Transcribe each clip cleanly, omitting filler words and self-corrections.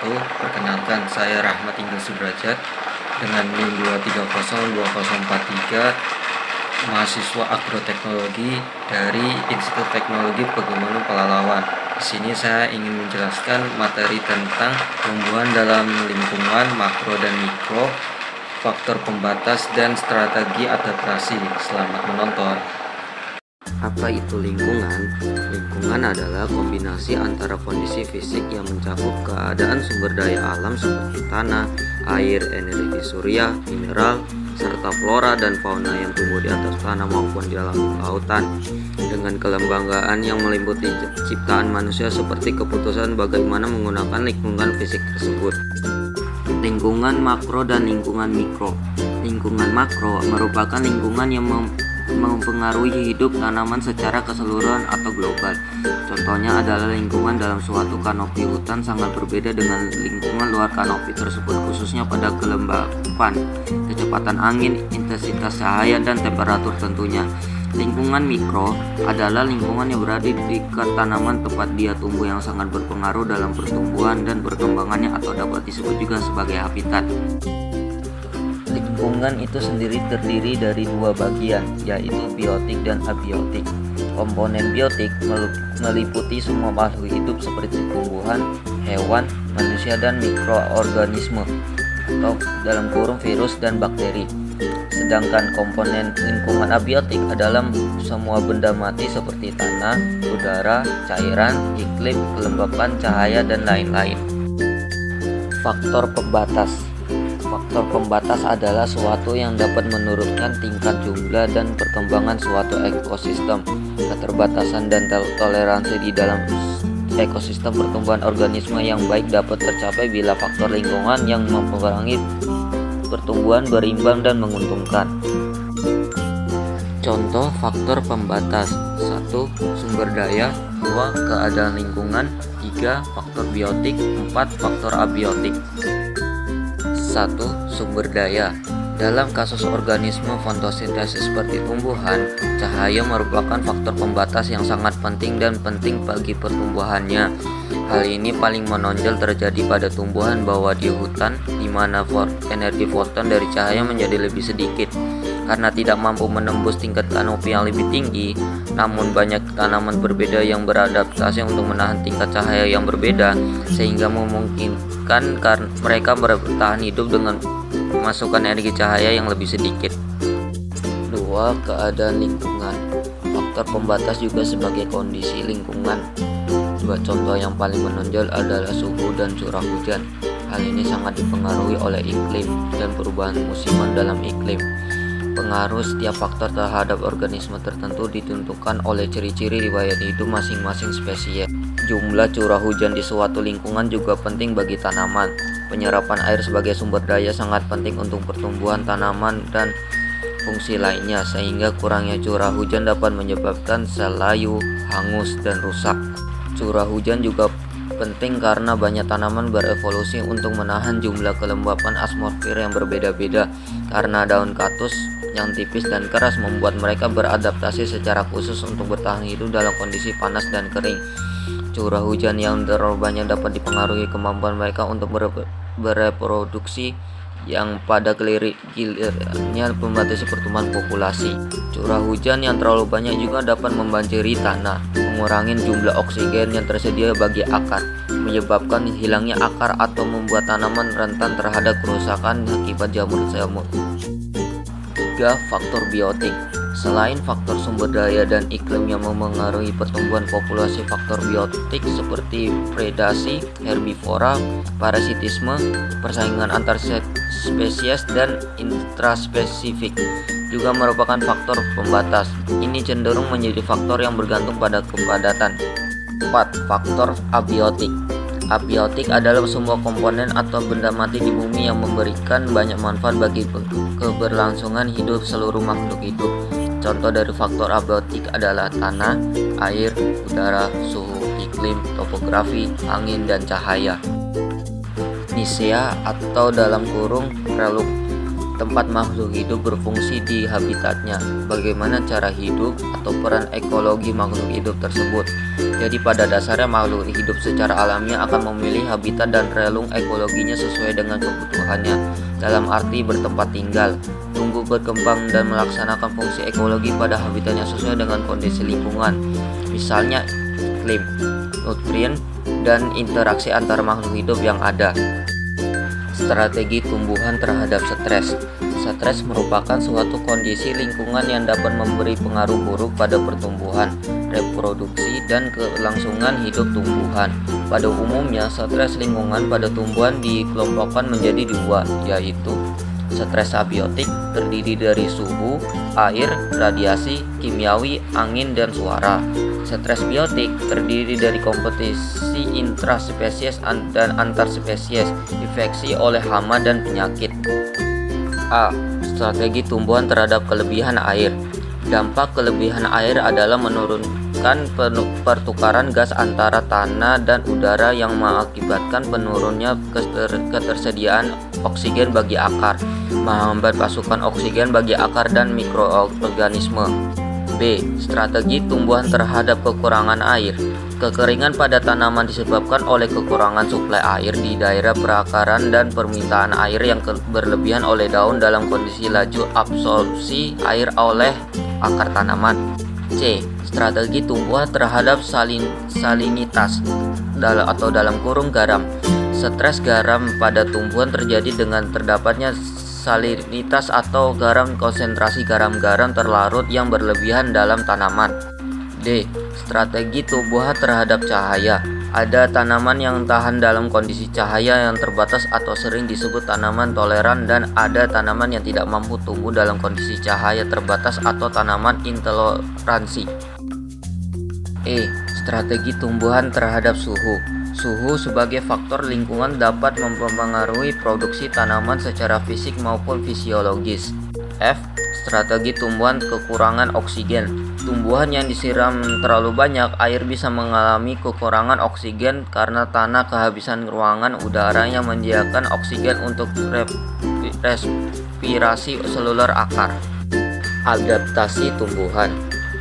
wabarakatuh. Perkenalkan, saya Rahmat Inggo Sudrajat dengan NIM 2302043, mahasiswa agroteknologi dari Institut Teknologi Pegunungan Pelalawan. Di sini saya ingin menjelaskan materi tentang tumbuhan dalam lingkungan makro dan mikro, faktor pembatas dan strategi adaptasi. Selamat menonton. Apa itu lingkungan? Lingkungan adalah kombinasi antara kondisi fisik yang mencakup keadaan sumber daya alam seperti tanah, air, energi surya, mineral, serta flora dan fauna yang tumbuh di atas tanah maupun di dalam lautan, dengan kelembagaan yang meliputi ciptaan manusia seperti keputusan bagaimana menggunakan lingkungan fisik tersebut. Lingkungan makro dan lingkungan mikro. Lingkungan makro merupakan lingkungan yang mempengaruhi hidup tanaman secara keseluruhan atau global. Contohnya adalah lingkungan dalam suatu kanopi hutan sangat berbeda dengan lingkungan luar kanopi tersebut, khususnya pada kelembapan, kecepatan angin, intensitas cahaya, dan temperatur tentunya. Lingkungan mikro adalah lingkungan yang berada di dekat tanaman tempat dia tumbuh yang sangat berpengaruh dalam pertumbuhan dan perkembangannya atau dapat disebut juga sebagai habitat. Lingkungan itu sendiri terdiri dari dua bagian, yaitu biotik dan abiotik. Komponen biotik meliputi semua makhluk hidup seperti tumbuhan, hewan, manusia, dan mikroorganisme atau dalam kurung virus dan bakteri. Sedangkan komponen lingkungan abiotik adalah semua benda mati seperti tanah, udara, cairan, iklim, kelembapan, cahaya, dan lain-lain. Faktor pembatas. Faktor pembatas adalah suatu yang dapat menurunkan tingkat jumlah dan perkembangan suatu ekosistem. Keterbatasan dan toleransi di dalam ekosistem pertumbuhan organisme yang baik dapat tercapai bila faktor lingkungan yang mempengaruhi pertumbuhan berimbang dan menguntungkan. Contoh faktor pembatas: 1. Sumber daya, 2. Keadaan lingkungan, 3. Faktor biotik, 4. Faktor abiotik. 1. Sumber daya. Dalam kasus organisme fotosintesis seperti tumbuhan, cahaya merupakan faktor pembatas yang sangat penting dan penting bagi pertumbuhannya. Hal ini paling menonjol terjadi pada tumbuhan bawah di hutan, di mana energi foton dari cahaya menjadi lebih sedikit karena tidak mampu menembus tingkat kanopi yang lebih tinggi. Namun banyak tanaman berbeda yang beradaptasi untuk menahan tingkat cahaya yang berbeda, sehingga memungkinkan mereka bertahan hidup dengan memasukkan energi cahaya yang lebih sedikit. 2. Keadaan lingkungan. Faktor pembatas juga sebagai kondisi lingkungan. Dua contoh yang paling menonjol adalah suhu dan curah hujan. Hal ini sangat dipengaruhi oleh iklim dan perubahan musiman dalam iklim. Pengaruh setiap faktor terhadap organisme tertentu ditentukan oleh ciri-ciri riwayat hidup masing-masing spesies. Jumlah curah hujan di suatu lingkungan juga penting bagi tanaman. Penyerapan air sebagai sumber daya sangat penting untuk pertumbuhan tanaman dan fungsi lainnya, sehingga kurangnya curah hujan dapat menyebabkan sel layu, hangus, dan rusak. Curah hujan juga penting karena banyak tanaman berevolusi untuk menahan jumlah kelembapan atmosfer yang berbeda-beda, karena daun kaktus yang tipis dan keras membuat mereka beradaptasi secara khusus untuk bertahan hidup dalam kondisi panas dan kering. Curah hujan yang terlalu banyak dapat dipengaruhi kemampuan mereka untuk bereproduksi, yang pada gilirannya membatasi pertumbuhan populasi. Curah hujan yang terlalu banyak juga dapat membanjiri tanah, mengurangi jumlah oksigen yang tersedia bagi akar, menyebabkan hilangnya akar atau membuat tanaman rentan terhadap kerusakan akibat jamur-jamur. 3. Faktor biotik. Selain faktor sumber daya dan iklim yang memengaruhi pertumbuhan populasi, faktor biotik seperti predasi, herbivora, parasitisme, persaingan antar spesies, dan intraspesifik juga merupakan faktor pembatas. Ini cenderung menjadi faktor yang bergantung pada kepadatan. 4. Faktor abiotik. Abiotik adalah semua komponen atau benda mati di bumi yang memberikan banyak manfaat bagi keberlangsungan hidup seluruh makhluk hidup. Contoh dari faktor abiotik adalah tanah, air, udara, suhu, iklim, topografi, angin, dan cahaya. Nisea atau dalam kurung tempat makhluk hidup berfungsi di habitatnya. Bagaimana cara hidup atau peran ekologi makhluk hidup tersebut. Jadi pada dasarnya makhluk hidup secara alamiah akan memilih habitat dan relung ekologinya sesuai dengan kebutuhannya. Dalam arti bertempat tinggal, tumbuh, berkembang, dan melaksanakan fungsi ekologi pada habitatnya sesuai dengan kondisi lingkungan. Misalnya iklim, nutrien, dan interaksi antar makhluk hidup yang ada. Strategi tumbuhan terhadap stres. Stres merupakan suatu kondisi lingkungan yang dapat memberi pengaruh buruk pada pertumbuhan, reproduksi, dan kelangsungan hidup tumbuhan. Pada umumnya, stres lingkungan pada tumbuhan dikelompokkan menjadi dua, yaitu stres abiotik terdiri dari suhu, air, radiasi, kimiawi, angin, dan suara. Stres biotik terdiri dari kompetisi intraspesies dan antarspesies, infeksi oleh hama dan penyakit. A. Strategi tumbuhan terhadap kelebihan air. Dampak kelebihan air adalah menurunkan pertukaran gas antara tanah dan udara yang mengakibatkan penurunnya ketersediaan oksigen bagi akar, menghambat pasokan oksigen bagi akar dan mikroorganisme. B. Strategi tumbuhan terhadap kekurangan air. Kekeringan pada tanaman disebabkan oleh kekurangan suplai air di daerah perakaran dan permintaan air yang berlebihan oleh daun dalam kondisi laju absorpsi air oleh akar tanaman. C. Strategi tumbuhan terhadap salinitas atau dalam kurung garam. Stres garam pada tumbuhan terjadi dengan terdapatnya salinitas atau konsentrasi garam-garam terlarut yang berlebihan dalam tanaman. D. Strategi tumbuhan terhadap cahaya. Ada tanaman yang tahan dalam kondisi cahaya yang terbatas atau sering disebut tanaman toleran, dan ada tanaman yang tidak mampu tumbuh dalam kondisi cahaya terbatas atau tanaman intoleransi. E. Strategi tumbuhan terhadap suhu. Suhu sebagai faktor lingkungan dapat mempengaruhi produksi tanaman secara fisik maupun fisiologis. F. Strategi tumbuhan kekurangan oksigen. Tumbuhan yang disiram terlalu banyak air bisa mengalami kekurangan oksigen karena tanah kehabisan ruangan udara yang menyediakan oksigen untuk respirasi seluler akar. Adaptasi tumbuhan.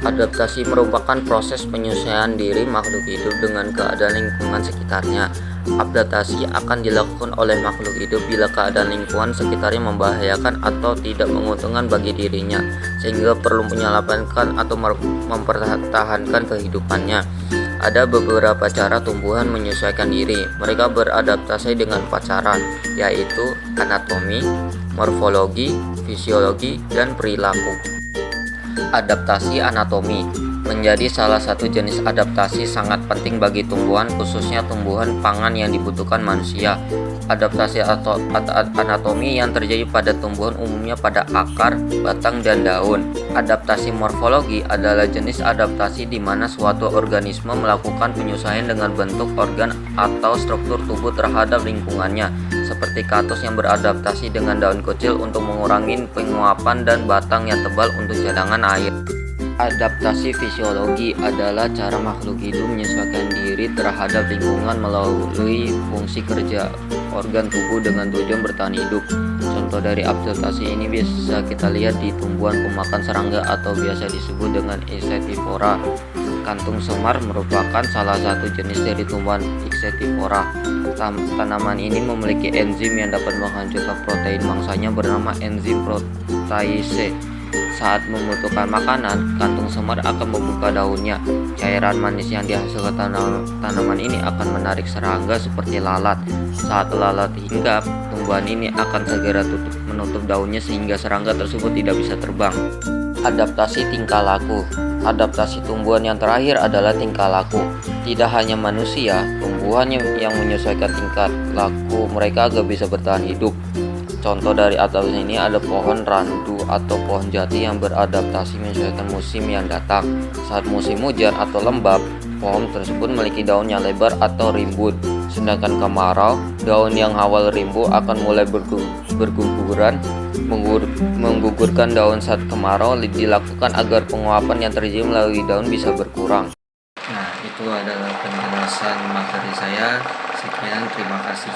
Adaptasi merupakan proses penyesuaian diri makhluk hidup dengan keadaan lingkungan sekitarnya. Adaptasi akan dilakukan oleh makhluk hidup bila keadaan lingkungan sekitarnya membahayakan atau tidak menguntungkan bagi dirinya, sehingga perlu menyelamatkan atau mempertahankan kehidupannya. Ada beberapa cara tumbuhan menyesuaikan diri. Mereka beradaptasi dengan 4 cara, yaitu anatomi, morfologi, fisiologi, dan perilaku. Adaptasi anatomi menjadi salah satu jenis adaptasi sangat penting bagi tumbuhan, khususnya tumbuhan pangan yang dibutuhkan manusia. Adaptasi atau anatomi yang terjadi pada tumbuhan umumnya pada akar, batang, dan daun. Adaptasi morfologi adalah jenis adaptasi di mana suatu organisme melakukan penyesuaian dengan bentuk organ atau struktur tubuh terhadap lingkungannya, seperti kaktus yang beradaptasi dengan daun kecil untuk mengurangi penguapan dan batang yang tebal untuk cadangan air. Adaptasi fisiologi adalah cara makhluk hidup menyesuaikan diri terhadap lingkungan melalui fungsi kerja organ tubuh dengan tujuan bertahan hidup. Contoh dari adaptasi ini bisa kita lihat di tumbuhan pemakan serangga atau biasa disebut dengan Insectivora. Kantung semar merupakan salah satu jenis dari tumbuhan Insectivora. Tanaman ini memiliki enzim yang dapat menghancurkan protein mangsanya bernama enzim protease. Saat membutuhkan makanan, kantung semar akan membuka daunnya. Cairan manis yang dihasilkan tanaman ini akan menarik serangga seperti lalat. Saat lalat hinggap, tumbuhan ini akan segera menutup daunnya sehingga serangga tersebut tidak bisa terbang. Adaptasi tingkah laku. Adaptasi tumbuhan yang terakhir adalah tingkah laku. Tidak hanya manusia, tumbuhan yang menyesuaikan tingkah laku mereka agar bisa bertahan hidup. Contoh dari adaptasi ini ada pohon randu atau pohon jati yang beradaptasi menyesuaikan musim yang datang. Saat musim hujan atau lembab, pohon tersebut memiliki daun yang lebar atau rimbun. Sedangkan kemarau, daun yang awal rimbu akan mulai berguguran. Menggugurkan daun saat kemarau dilakukan agar penguapan yang terjadi melalui daun bisa berkurang. Nah, itu adalah penjelasan materi saya. Sekian, terima kasih.